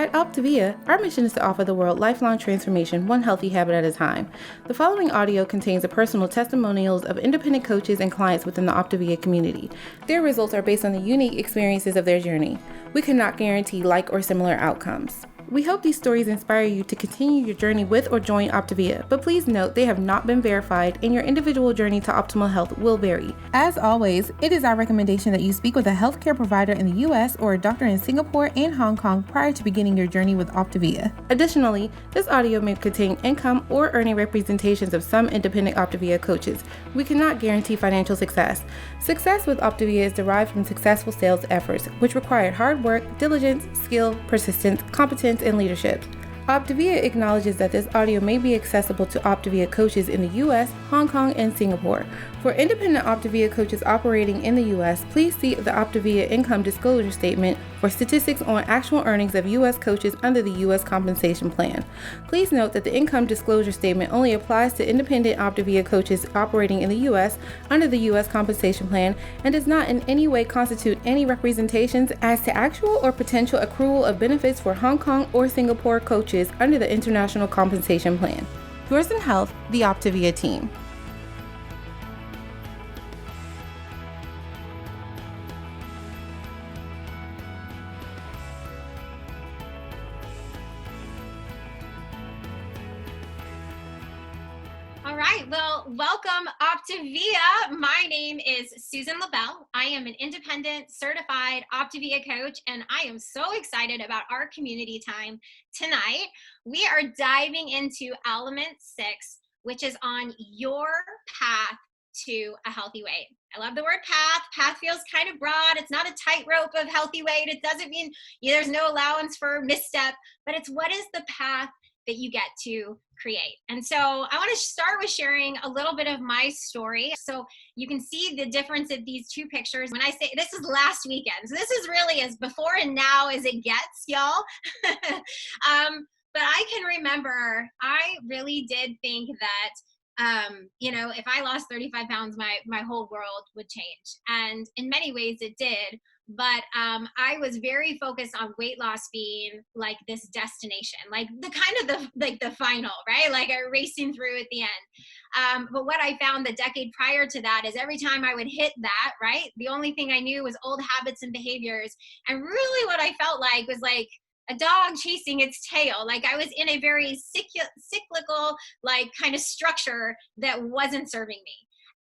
At Optavia, our mission is to offer the world lifelong transformation, one healthy habit at a time. The following audio contains the personal testimonials of independent coaches and clients within the Optavia community. Their results are based on the unique experiences of their journey. We cannot guarantee like or similar outcomes. We hope these stories inspire you to continue your journey with or join Optavia, but please note they have not been verified and your individual journey to optimal health will vary. As always, it is our recommendation that you speak with a healthcare provider in the US or a doctor in Singapore and Hong Kong prior to beginning your journey with Optavia. Additionally, this audio may contain income or earning representations of some independent Optavia coaches. We cannot guarantee financial success. Success with Optavia is derived from successful sales efforts, which require hard work, diligence, skill, persistence, competence, and leadership. Optavia acknowledges that this audio may be accessible to Optavia coaches in the US, Hong Kong, and Singapore. For independent Optavia coaches operating in the US, please see the Optavia Income Disclosure Statement for statistics on actual earnings of US coaches under the US Compensation Plan. Please note that the Income Disclosure Statement only applies to independent Optavia coaches operating in the US under the US Compensation Plan and does not in any way constitute any representations as to actual or potential accrual of benefits for Hong Kong or Singapore coaches under the International Compensation Plan. Yours in Health, the Optavia team. All right, well, welcome Optavia. My name is Susan LaBelle. I am an independent certified Optavia coach, and I am so excited about our community time tonight. We are diving into element 6, which is on your path to a healthy weight. I love the word path. Path feels kind of broad. It's not a tightrope of healthy weight. It doesn't mean there's no allowance for misstep, but it's what is the path that you get to create. And so I want to start with sharing a little bit of my story. So you can see the difference of these two pictures. When I say this is last weekend, so this is really as before and now as it gets, y'all. But I can remember, I really did think that if I lost 35 pounds, my whole world would change. And in many ways it did. But I was very focused on weight loss being like this destination, like the final, right? Like racing through at the end. But what I found the decade prior to that is every time I would hit that, right? The only thing I knew was old habits and behaviors. And really what I felt like was like a dog chasing its tail. Like I was in a very cyclical, like kind of structure that wasn't serving me.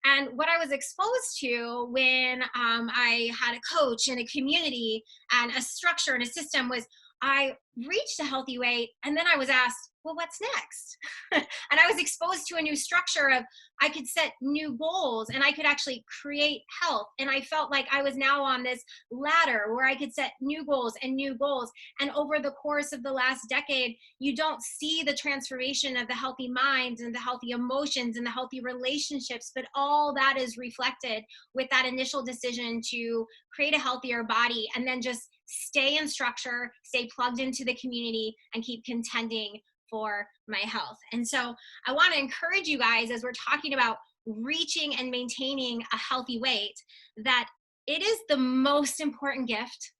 And what I was exposed to when I had a coach and a community and a structure and a system was I reached a healthy weight and then I was asked, well, what's next? And I was exposed to a new structure of I could set new goals and I could actually create health. And I felt like I was now on this ladder where I could set new goals and new goals. And over the course of the last decade, you don't see the transformation of the healthy minds and the healthy emotions and the healthy relationships, but all that is reflected with that initial decision to create a healthier body and then just stay in structure, stay plugged into the community, and keep contending for my health. And so I want to encourage you guys as we're talking about reaching and maintaining a healthy weight, that it is the most important gift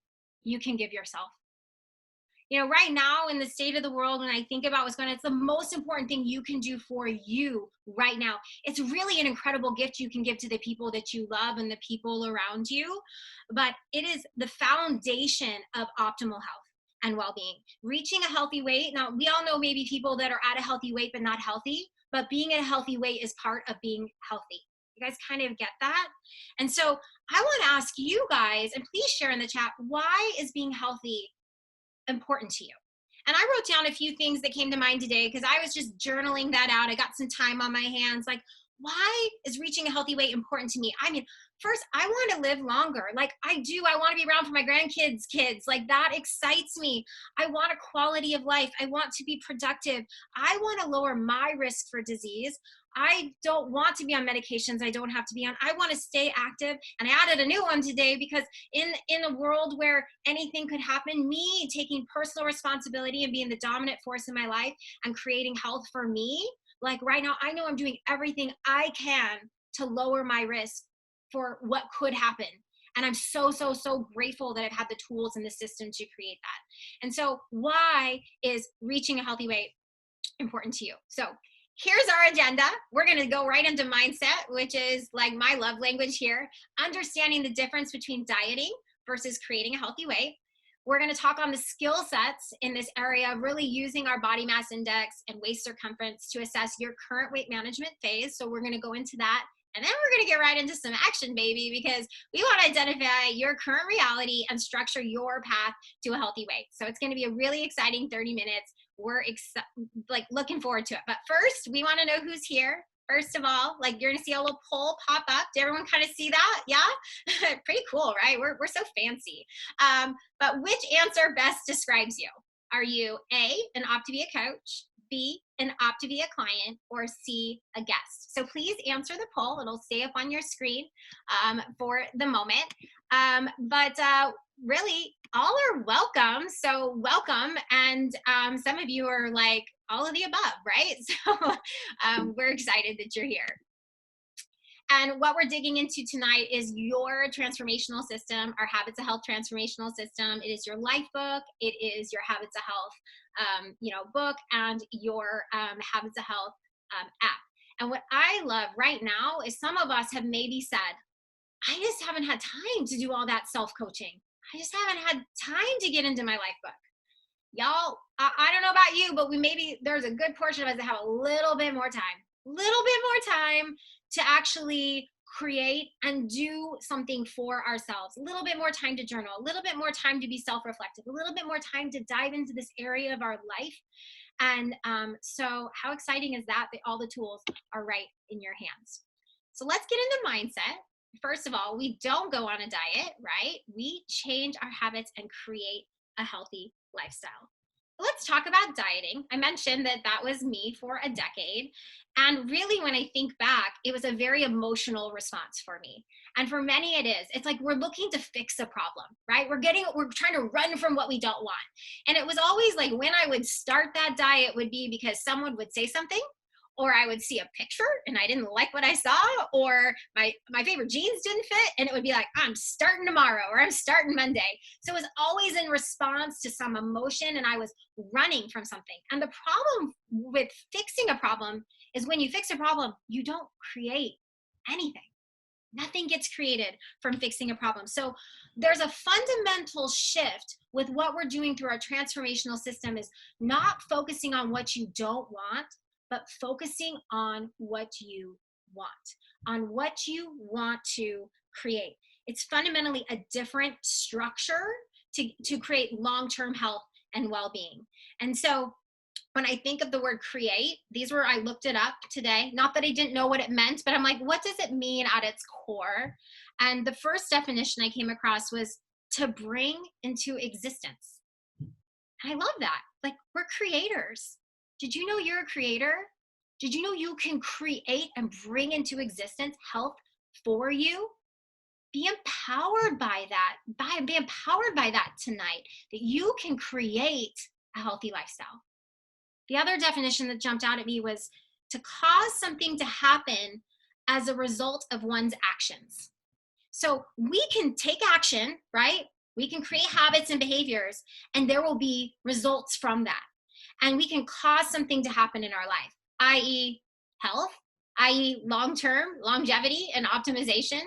you can give yourself. Right now in the state of the world, when I think about what's going on, it's the most important thing you can do for you right now. It's really an incredible gift you can give to the people that you love and the people around you. But it is the foundation of optimal health and well-being. Reaching a healthy weight. Now, we all know maybe people that are at a healthy weight but not healthy, but being at a healthy weight is part of being healthy. You guys kind of get that? And so I want to ask you guys, and please share in the chat, why is being healthy important to you? And I wrote down a few things that came to mind today because I was just journaling that out. I got some time on my hands. Like, why is reaching a healthy weight important to me? I mean, first, I want to live longer. Like I want to be around for my grandkids' kids. Like that excites me. I want a quality of life. I want to be productive. I want to lower my risk for disease. I don't want to be on medications I don't have to be on. I want to stay active. And I added a new one today because in a world where anything could happen, me taking personal responsibility and being the dominant force in my life and creating health for me, like right now, I know I'm doing everything I can to lower my risk for what could happen. And I'm so, so, so grateful that I've had the tools and the system to create that. And so why is reaching a healthy weight important to you? So here's our agenda. We're going to go right into mindset, which is like my love language here, understanding the difference between dieting versus creating a healthy weight. We're going to talk on the skill sets in this area of really using our body mass index and waist circumference to assess your current weight management phase. So we're going to go into that. And then we're going to get right into some action, baby, because we want to identify your current reality and structure your path to a healthy weight. So it's going to be a really exciting 30 minutes. We're looking forward to it. But first, we want to know who's here. First of all, like you're gonna see a little poll pop up. Did everyone kind of see that? Yeah, pretty cool, right? We're so fancy. But which answer best describes you? Are you A, an Optavia coach, B, an Optavia client, or C, a guest? So please answer the poll. It'll stay up on your screen for the moment. But really, all are welcome. So welcome. And some of you are like, all of the above, right? So we're excited that you're here. And what we're digging into tonight is your transformational system, our Habits of Health transformational system. It is your life book. It is your Habits of Health, book, and your Habits of Health app. And what I love right now is some of us have maybe said, I just haven't had time to do all that self-coaching. I just haven't had time to get into my life book. Y'all, I don't know about you, but there's a good portion of us that have a little bit more time to actually create and do something for ourselves, a little bit more time to journal, a little bit more time to be self-reflective, a little bit more time to dive into this area of our life. And so how exciting is that all the tools are right in your hands. So let's get into mindset. First of all, we don't go on a diet, right? We change our habits and create a healthy lifestyle. Let's talk about dieting. I mentioned that was me for a decade. And really, when I think back, it was a very emotional response for me. And for many, it is. It's like we're looking to fix a problem, right? We're trying to run from what we don't want. And it was always like when I would start that diet would be because someone would say something, or I would see a picture and I didn't like what I saw, or my favorite jeans didn't fit, and it would be like, I'm starting tomorrow, or I'm starting Monday. So it was always in response to some emotion, and I was running from something. And the problem with fixing a problem is when you fix a problem, you don't create anything. Nothing gets created from fixing a problem. So there's a fundamental shift with what we're doing through our transformational system is not focusing on what you don't want, but focusing on what you want to create. It's fundamentally a different structure to create long-term health and well-being. And so when I think of the word create, I looked it up today. Not that I didn't know what it meant, but I'm like, what does it mean at its core? And the first definition I came across was to bring into existence. And I love that. Like, we're creators. Did you know you're a creator? Did you know you can create and bring into existence health for you? Be empowered by that. Be empowered by that tonight, that you can create a healthy lifestyle. The other definition that jumped out at me was to cause something to happen as a result of one's actions. So we can take action, right? We can create habits and behaviors, and there will be results from that. And we can cause something to happen in our life, i.e. health, i.e. long-term longevity and optimization.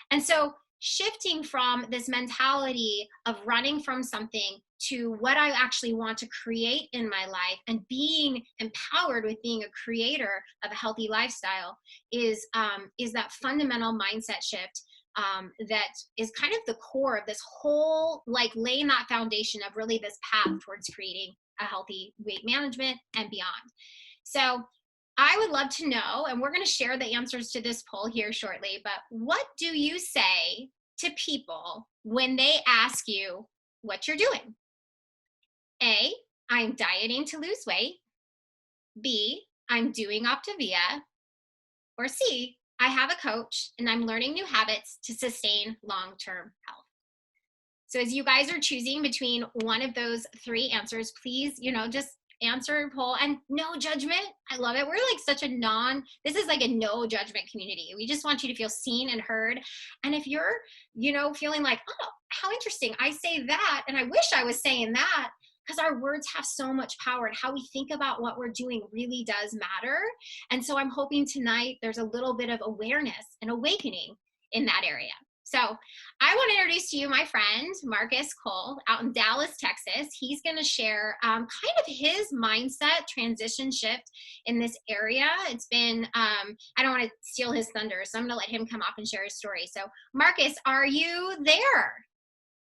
And so shifting from this mentality of running from something to what I actually want to create in my life and being empowered with being a creator of a healthy lifestyle is that fundamental mindset shift that is kind of the core of this whole, like laying that foundation of really this path towards creating a healthy weight management and beyond. So I would love to know, and we're going to share the answers to this poll here shortly, but what do you say to people when they ask you what you're doing? A, I'm dieting to lose weight. B, I'm doing Optavia. Or C, I have a coach and I'm learning new habits to sustain long-term health. So as you guys are choosing between one of those three answers, please, just answer poll, and no judgment. I love it. We're like such a this is like a no judgment community. We just want you to feel seen and heard. And if you're, feeling like, oh, how interesting, I say that, and I wish I was saying that, because our words have so much power, and how we think about what we're doing really does matter. And so I'm hoping tonight there's a little bit of awareness and awakening in that area. So I want to introduce to you my friend, Marcus Cole, out in Dallas, Texas. He's going to share kind of his mindset transition shift in this area. It's been, I don't want to steal his thunder, so I'm going to let him come up and share his story. So Marcus, are you there?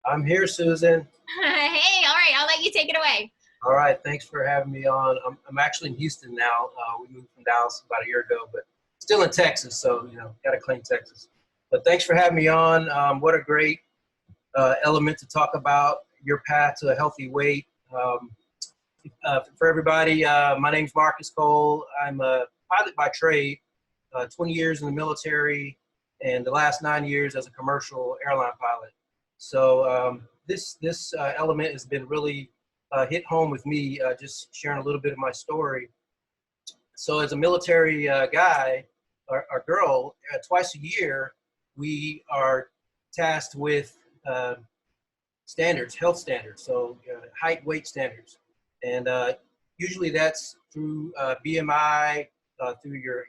I'm here, Susan. Hey, all right, I'll let you take it away. All right, thanks for having me on. I'm actually in Houston now. We moved from Dallas about a year ago, but still in Texas, so, got to claim Texas. But thanks for having me on. What a great element to talk about, your path to a healthy weight. For everybody, my name's Marcus Cole. I'm a pilot by trade, 20 years in the military, and the last 9 years as a commercial airline pilot. So this element has been really hit home with me, just sharing a little bit of my story. So as a military guy or girl, twice a year, we are tasked with standards, health standards, so height, weight standards. And usually that's through BMI, through your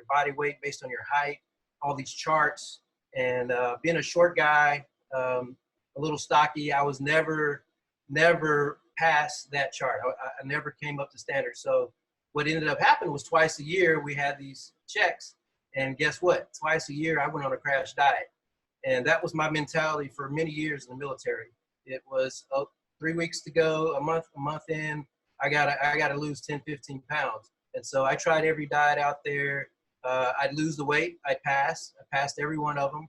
body weight based on your height, all these charts. And being a short guy, a little stocky, I was never past that chart. I never came up to standard. So what ended up happening was twice a year we had these checks, and guess what? Twice a year I went on a crash diet, and that was my mentality for many years in the military. It was 3 weeks to go, a month in, I gotta lose 10, 15 pounds. And so I tried every diet out there. I'd lose the weight, I passed every one of them.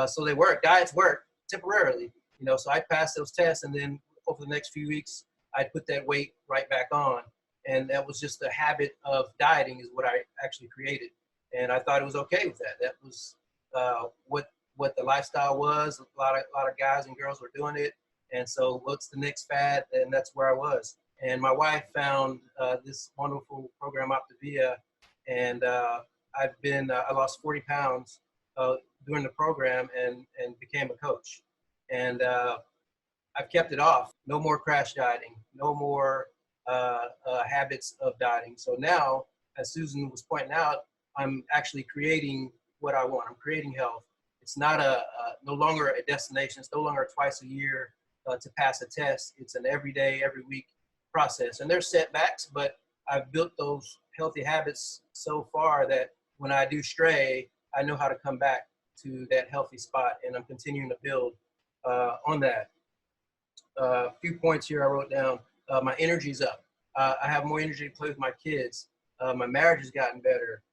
So they work, diets work temporarily, so I passed those tests, and then over the next few weeks, I'd put that weight right back on. And that was just the habit of dieting is what I actually created. And I thought it was okay with that. That was what the lifestyle was. A lot of guys and girls were doing it. And so what's the next fad? And that's where I was. And my wife found this wonderful program, Optavia. And I lost 40 pounds during the program and became a coach. And I've kept it off. No more crash dieting. No more habits of dieting. So now, as Susan was pointing out, I'm actually creating what I want. I'm creating health. It's not no longer a destination. It's no longer twice a year to pass a test. It's an everyday, every week process. And there's setbacks, but I've built those healthy habits so far that when I do stray, I know how to come back to that healthy spot, and I'm continuing to build on that. A few points here I wrote down. My energy's up. I have more energy to play with my kids. My marriage has gotten better.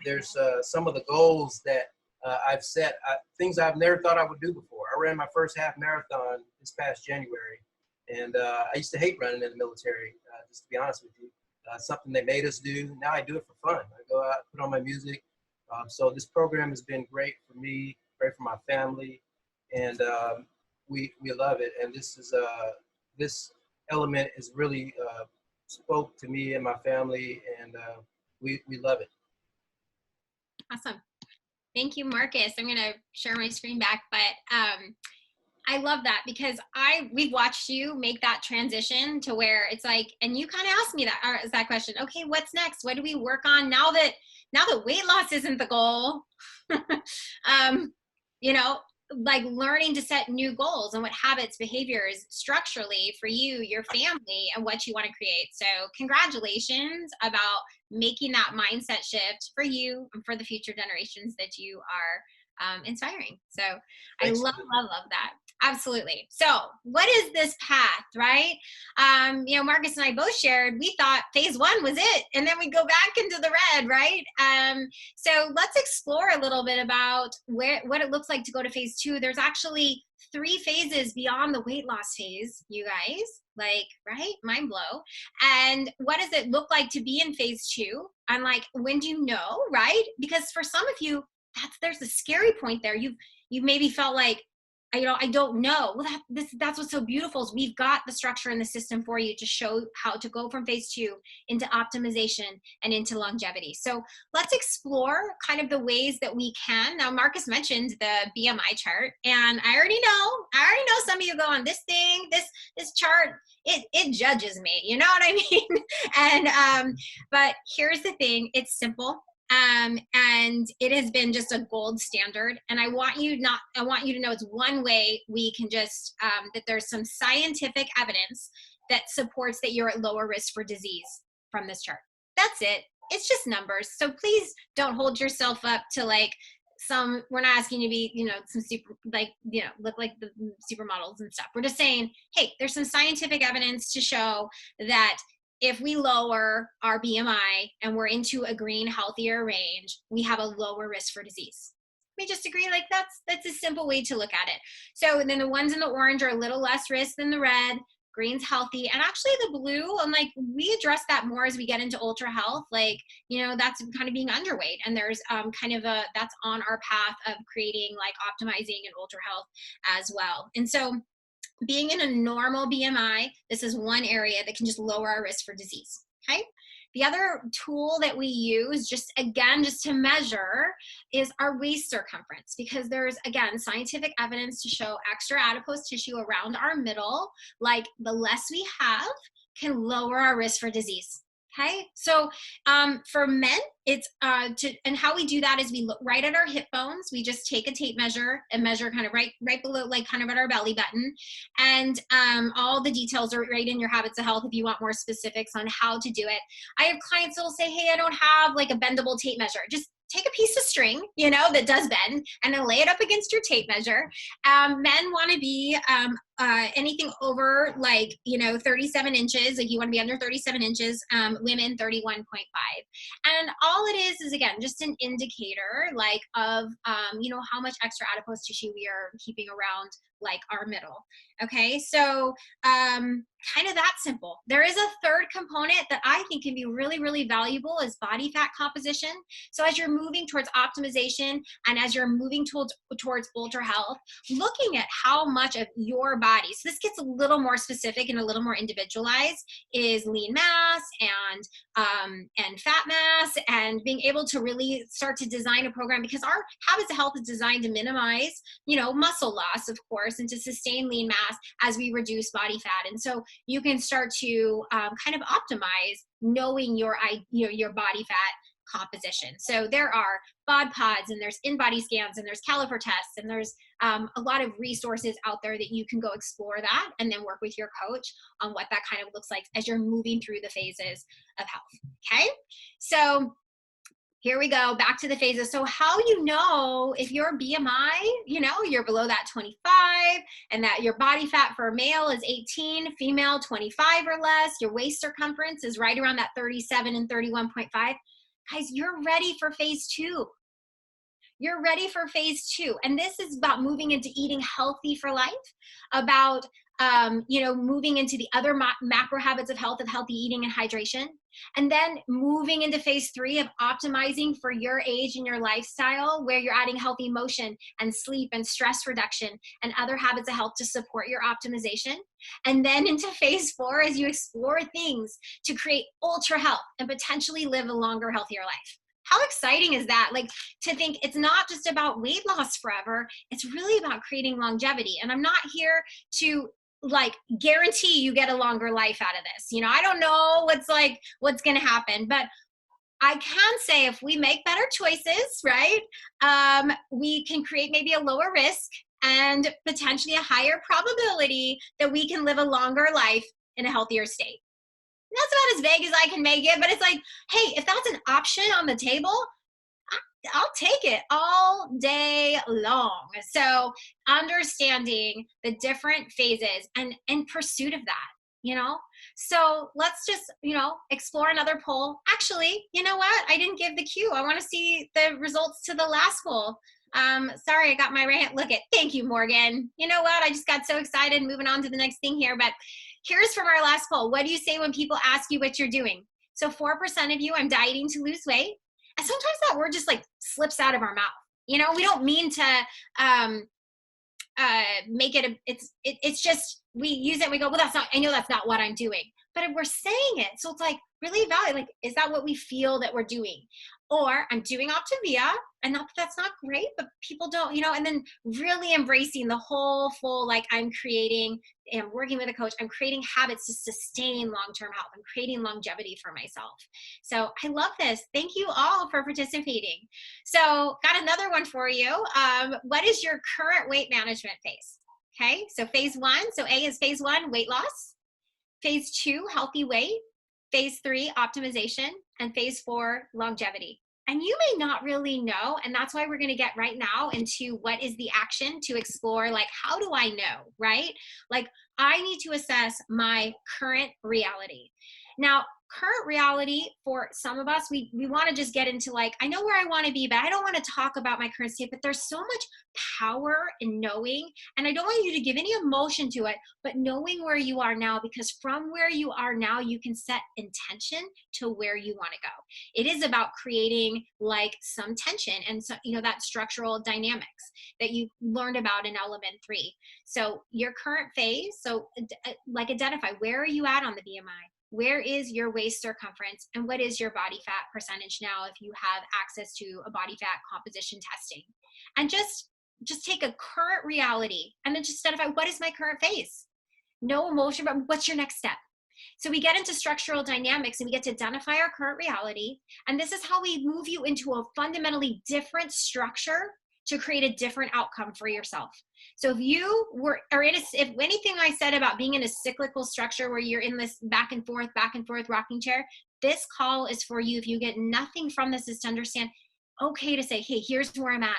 There's some of the goals that I've set, things I've never thought I would do before. I ran my first half marathon this past January, and I used to hate running in the military, just to be honest with you. Something they made us do. Now I do it for fun. I go out, put on my music. So this program has been great for me, great for my family, and we love it. And this element is really spoke to me and my family, and we love it. Awesome. Thank you, Marcus. I'm going to share my screen back, but I love that because we've watched you make that transition to where it's like, and you kind of asked me that question. Okay, what's next? What do we work on now that weight loss isn't the goal? Like learning to set new goals and what habits, behaviors structurally for you, your family, and what you want to create. So congratulations about making that mindset shift for you and for the future generations that you are inspiring. So Thanks. I love that. Absolutely. So what is this path, right? Marcus and I both shared, we thought phase 1 was it, and then we go back into the red, right? So let's explore a little bit about what it looks like to go to phase 2. There's actually 3 phases beyond the weight loss phase, you guys, right? Mind blow. And what does it look like to be in phase 2? I'm like, when do you know, right? Because for some of you, there's a scary point there. You've maybe felt like, I don't know. Well, that's what's so beautiful is we've got the structure and the system for you to show how to go from phase 2 into optimization and into longevity. So let's explore kind of the ways that we can. Now, Marcus mentioned the BMI chart, and I already know some of you go on this thing, this chart, it judges me, you know what I mean? And but here's the thing, it's simple. And it has been just a gold standard. And I want you to know it's one way we can just, that there's some scientific evidence that supports that you're at lower risk for disease from this chart. That's it. It's just numbers. So please don't hold yourself up to like we're not asking you to be, some super, like, look like the supermodels and stuff. We're just saying, hey, there's some scientific evidence to show that if we lower our BMI and we're into a green, healthier range, we have a lower risk for disease. We just agree, like that's a simple way to look at it. So then the ones in the orange are a little less risk than the red. Green's healthy, and actually the blue, I'm like, we address that more as we get into ultra health. Like, that's kind of being underweight, and there's kind of that's on our path of creating like optimizing and ultra health as well. And so being in a normal BMI, this is one area that can just lower our risk for disease, okay? The other tool that we use, just to measure, is our waist circumference, because there's, again, scientific evidence to show extra adipose tissue around our middle, like the less we have, can lower our risk for disease. Okay, so for men, it's and how we do that is we look right at our hip bones. We just take a tape measure and measure kind of right below, like kind of at our belly button. And all the details are right in your Habits of Health if you want more specifics on how to do it. I have clients that will say, hey, I don't have like a bendable tape measure. Just take a piece of string, that does bend, and then lay it up against your tape measure. Men want to be anything over 37 inches. Like you want to be under 37 inches. Women 31.5. And all it is again just an indicator of how much extra adipose tissue we are keeping around like our middle. Okay, so kind of that simple. There is a third component that I think can be really, really valuable is body fat composition. So as you're moving towards optimization and as you're moving towards ultra health, looking at how much of your body, so this gets a little more specific and a little more individualized, is lean mass and fat mass, and being able to really start to design a program, because our Habits of Health is designed to minimize, muscle loss, of course, and to sustain lean mass as we reduce body fat. And so you can start to kind of optimize knowing your body fat composition. So there are bod pods, and there's in-body scans, and there's caliper tests, and there's a lot of resources out there that you can go explore that and then work with your coach on what that kind of looks like as you're moving through the phases of health. Okay, so here we go, back to the phases. So how if your BMI, you're below that 25, and that your body fat for a male is 18, female 25 or less, your waist circumference is right around that 37 and 31.5, guys, you're ready for phase 2. You're ready for phase 2. And this is about moving into eating healthy for life, about moving into the other macro habits of health, of healthy eating and hydration, and then moving into phase 3 of optimizing for your age and your lifestyle, where you're adding healthy motion and sleep and stress reduction and other habits of health to support your optimization. And then into phase 4 as you explore things to create ultra health and potentially live a longer, healthier life. How exciting is that? Like, to think it's not just about weight loss forever, it's really about creating longevity. And I'm not here to guarantee you get a longer life out of this. I don't know what's going to happen, but I can say if we make better choices, right, we can create maybe a lower risk and potentially a higher probability that we can live a longer life in a healthier state. That's about as vague as I can make it, but it's like, hey, if that's an option on the table, I'll take it all day long. So understanding the different phases and in pursuit of that, So let's just, explore another poll. Actually, you know what? I didn't give the cue. I want to see the results to the last poll. Sorry, I got my right hand. Look at, thank you, Morgan. You know what? I just got so excited moving on to the next thing here, but here's from our last poll. What do you say when people ask you what you're doing? So 4% of you, I'm dieting to lose weight. And sometimes that word just slips out of our mouth. We don't mean to make it it's just, we use it and we go, well, that's not, I know that's not what I'm doing, but we're saying it, so it's like really evaluate, like, is that what we feel that we're doing? Or I'm doing Optavia, and not that that's not great, but people don't, and then really embracing the whole full, like, I'm creating and working with a coach, I'm creating habits to sustain long-term health, I'm creating longevity for myself. So I love this. Thank you all for participating. So got another one for you. What is your current weight management phase? Okay, so phase 1, so A is phase 1, weight loss. Phase 2, healthy weight. Phase 3, optimization. And phase 4, longevity. And you may not really know, and that's why we're going to get right now into what is the action to explore, like, how do I know, right? Like, I need to assess my current reality. Now, current reality for some of us, we want to just get into, like, I know where I want to be, but I don't want to talk about my current state. But there's so much power in knowing, and I don't want you to give any emotion to it, but knowing where you are now, because from where you are now, you can set intention to where you want to go. It is about creating, like, some tension and so, that structural dynamics that you learned about in element 3. So your current phase, so like, identify, where are you at on the BMI? Where is your waist circumference, and what is your body fat percentage now if you have access to a body fat composition testing? And just take a current reality and then just identify, what is my current phase? No emotion, but what's your next step? So we get into structural dynamics and we get to identify our current reality. And this is how we move you into a fundamentally different structure to create a different outcome for yourself. So if you are in if anything I said about being in a cyclical structure where you're in this back and forth rocking chair, this call is for you. If you get nothing from this, is to understand, okay, to say, hey, here's where I'm at,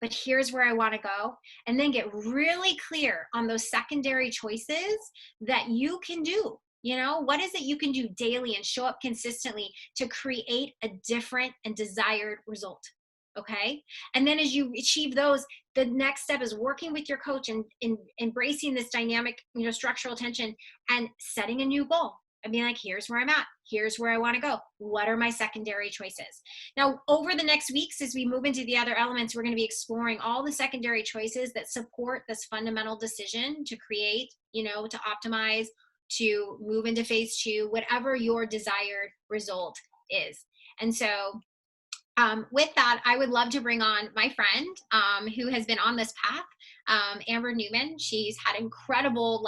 but here's where I want to go. And then get really clear on those secondary choices that you can do. What is it you can do daily and show up consistently to create a different and desired result? Okay. And then as you achieve those, the next step is working with your coach and embracing this dynamic, structural tension, and setting a new goal and being like, here's where I'm at. Here's where I want to go. What are my secondary choices? Now, over the next weeks, as we move into the other elements, we're going to be exploring all the secondary choices that support this fundamental decision to create, to optimize, to move into phase 2, whatever your desired result is. And so with that, I would love to bring on my friend who has been on this path, Amber Newman. She's had incredible,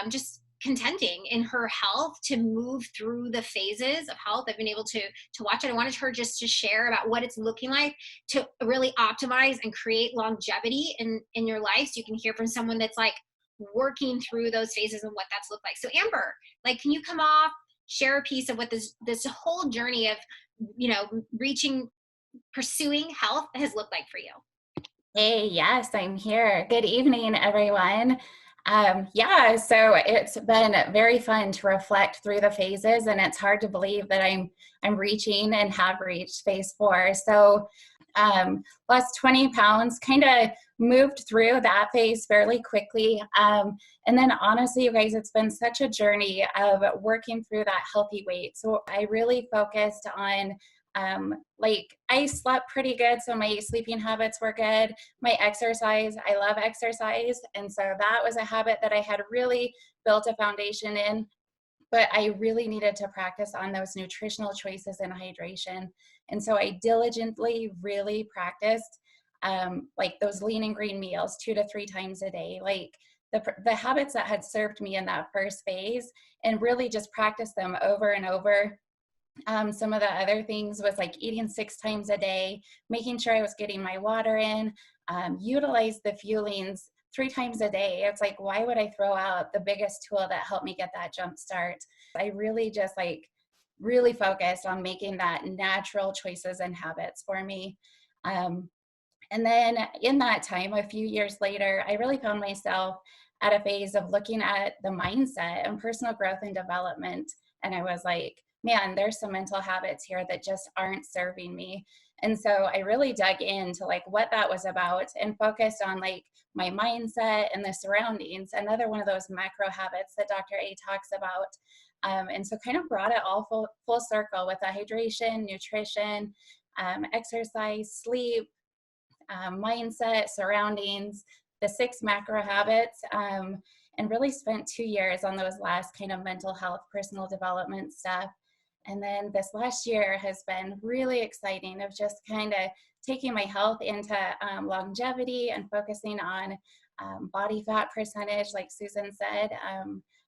just contending in her health to move through the phases of health. I've been able to watch it. I wanted her just to share about what it's looking like to really optimize and create longevity in your life, so you can hear from someone that's, like, working through those phases and what that's looked like. So Amber, can you come off, share a piece of what this whole journey of pursuing health has looked like for you? Hey, yes, I'm here. Good evening, everyone. So it's been very fun to reflect through the phases, and it's hard to believe that I'm reaching and have reached phase 4. So lost 20 pounds, kind of moved through that phase fairly quickly. And then honestly, you guys, it's been such a journey of working through that healthy weight. So I really focused on I slept pretty good, so my sleeping habits were good. My exercise, I love exercise, and so that was a habit that I had really built a foundation in. But I really needed to practice on those nutritional choices and hydration. And so I diligently really practiced those lean and green meals 2 to 3 times a day, like the habits that had served me in that first phase, and really just practice them over and over. Some of the other things was like eating 6 times a day, making sure I was getting my water in, utilize the fuelings 3 times a day. It's like, why would I throw out the biggest tool that helped me get that jump start? I really just really focused on making that natural choices and habits for me. And then in that time, a few years later, I really found myself at a phase of looking at the mindset and personal growth and development. And I was like, man, there's some mental habits here that just aren't serving me. And so I really dug into what that was about and focused on my mindset and the surroundings, another one of those macro habits that Dr. A talks about. And so kind of brought it all full circle with the hydration, nutrition, exercise, sleep, mindset, surroundings, the 6 macro habits, and really spent 2 years on those last kind of mental health, personal development stuff. And then this last year has been really exciting of just kind of taking my health into longevity and focusing on body fat percentage, like Susan said.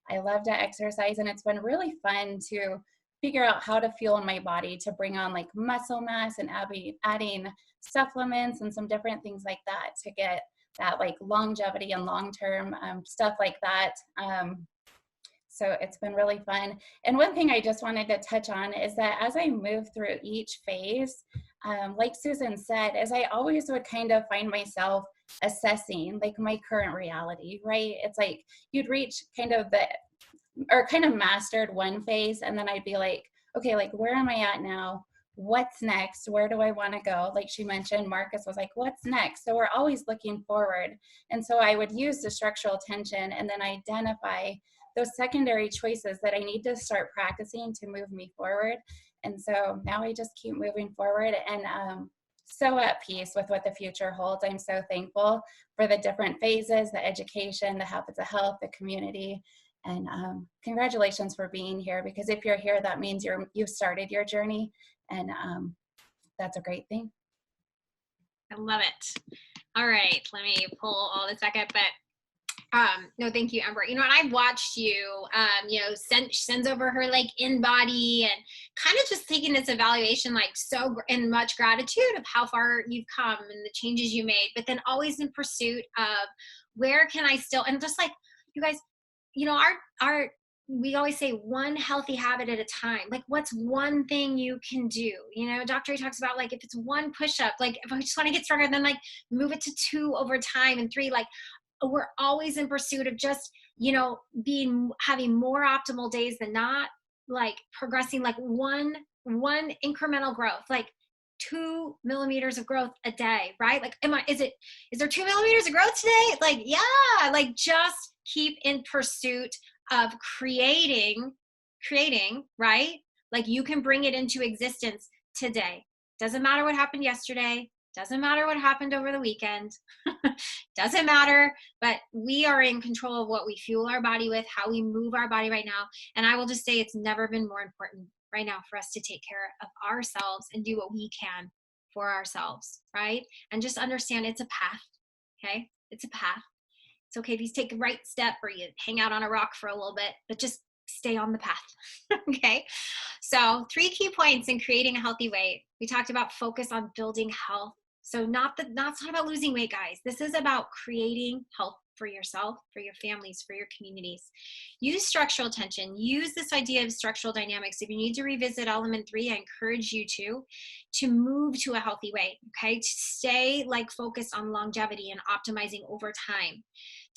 I love to exercise, and it's been really fun to figure out how to fuel my body to bring on like muscle mass and adding supplements and some different things like that to get that like longevity and long-term stuff like that. So it's been really fun. And one thing I just wanted to touch on is that as I move through each phase, like Susan said, is I always would kind of find myself assessing like my current reality, right? It's like you'd reach kind of mastered one phase, and then I'd be like, okay, like where am I at now? What's next? Where do I want to go? Like she mentioned, Marcus was like, what's next? So we're always looking forward. And so I would use the structural tension and then identify those secondary choices that I need to start practicing to move me forward. And so now I just keep moving forward and so at peace with what the future holds. I'm so thankful for the different phases, the education, the habits of health, the community. And congratulations for being here, because if you're here, that means you've started your journey, and that's a great thing. I love it. All right, let me pull all this back up. But no, thank you, Amber. You know, and I've watched you, she sends over her like InBody and kind of just taking this evaluation, like so in much gratitude of how far you've come and the changes you made, but then always in pursuit of where can I still, and just like you guys, you know, we always say one healthy habit at a time. Like what's one thing you can do? You know, Dr. A talks about like, if it's one push-up, like if I just want to get stronger, then like move it to 2 over time and 3, like we're always in pursuit of just, you know, having more optimal days than not, like progressing like one incremental growth, like 2 millimeters of growth a day, right? Like, is there 2 millimeters of growth today? Like, yeah, like just keep in pursuit of creating, right? Like you can bring it into existence today. Doesn't matter what happened yesterday. Doesn't matter what happened over the weekend. Doesn't matter, but we are in control of what we fuel our body with, how we move our body right now. And I will just say it's never been more important right now for us to take care of ourselves and do what we can for ourselves, right? And just understand it's a path, okay? It's a path. It's okay if you take a right step or you hang out on a rock for a little bit, but just stay on the path, okay? So 3 key points in creating a healthy weight. We talked about focus on building health. So not about losing weight, guys. This is about creating health for yourself, for your families, for your communities. Use structural tension. Use this idea of structural dynamics. If you need to revisit element 3, I encourage you to move to a healthy weight, okay? To stay like focused on longevity and optimizing over time.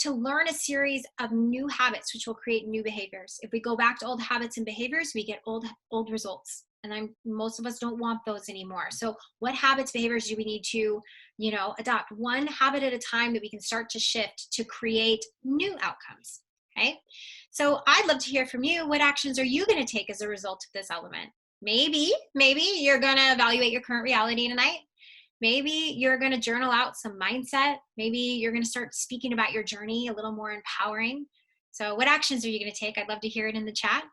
To learn a series of new habits, which will create new behaviors. If we go back to old habits and behaviors, we get old results. And most of us don't want those anymore. So what habits, behaviors do we need to, you know, adopt? One habit at a time that we can start to shift to create new outcomes, okay? So I'd love to hear from you. What actions are you going to take as a result of this element? Maybe you're going to evaluate your current reality tonight. Maybe you're going to journal out some mindset. Maybe you're going to start speaking about your journey a little more empowering. So what actions are you going to take? I'd love to hear it in the chat.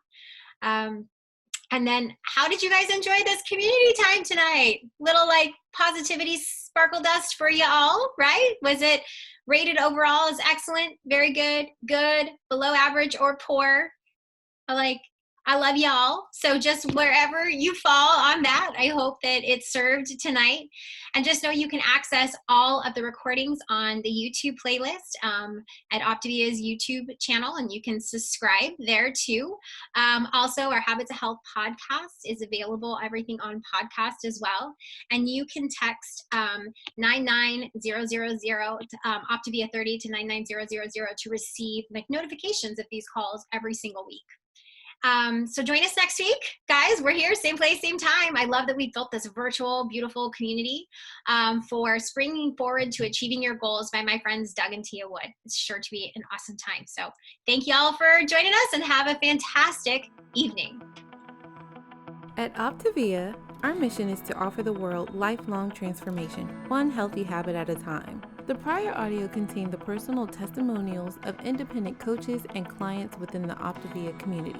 And then how did you guys enjoy this community time tonight? Little like positivity sparkle dust for you all, right? Was it rated overall as excellent, very good, below average, or poor? I love y'all. So just wherever you fall on that, I hope that it served tonight. And just know you can access all of the recordings on the YouTube playlist at Optavia's YouTube channel, and you can subscribe there too. Also, our Habits of Health podcast is available, everything on podcast as well. And you can text 99000 Optavia 30 to 99000 to receive like notifications of these calls every single week. So join us next week, guys. We're here, same place, same time. I love that we built this virtual, beautiful community for springing forward to achieving your goals by my friends Doug and Tia Wood. It's sure to be an awesome time. So thank you all for joining us and have a fantastic evening. At Optavia, Our mission is to offer the world lifelong transformation, one healthy habit at a time. The prior audio contained the personal testimonials of independent coaches and clients within the Optavia community.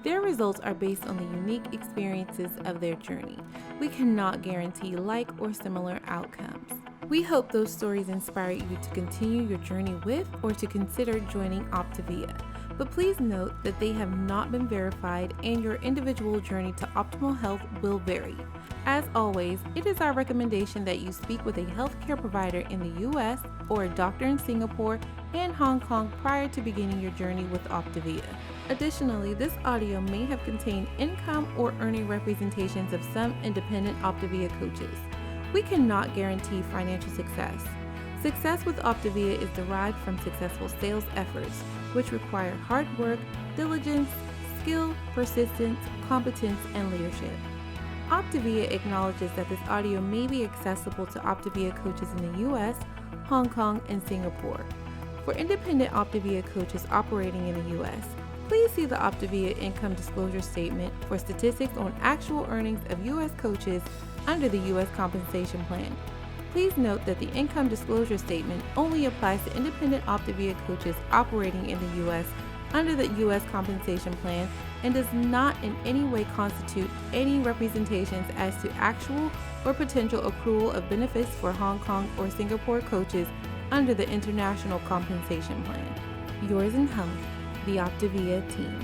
Their results are based on the unique experiences of their journey. We cannot guarantee like or similar outcomes. We hope those stories inspire you to continue your journey with or to consider joining Optavia. But please note that they have not been verified and your individual journey to optimal health will vary. As always, it is our recommendation that you speak with a healthcare provider in the US or a doctor in Singapore and Hong Kong prior to beginning your journey with Optavia. Additionally, this audio may have contained income or earning representations of some independent Optavia coaches. We cannot guarantee financial success. Success with Optavia is derived from successful sales efforts, which require hard work, diligence, skill, persistence, competence, and leadership. Optavia acknowledges that this audio may be accessible to Optavia coaches in the US, Hong Kong, and Singapore. For independent Optavia coaches operating in the US, please see the Optavia Income Disclosure Statement for statistics on actual earnings of US coaches under the US Compensation Plan. Please note that the Income Disclosure Statement only applies to independent Optavia coaches operating in the US under the US Compensation Plan and does not in any way constitute any representations as to actual or potential accrual of benefits for Hong Kong or Singapore coaches under the International Compensation Plan. Yours in health, the Optavia team.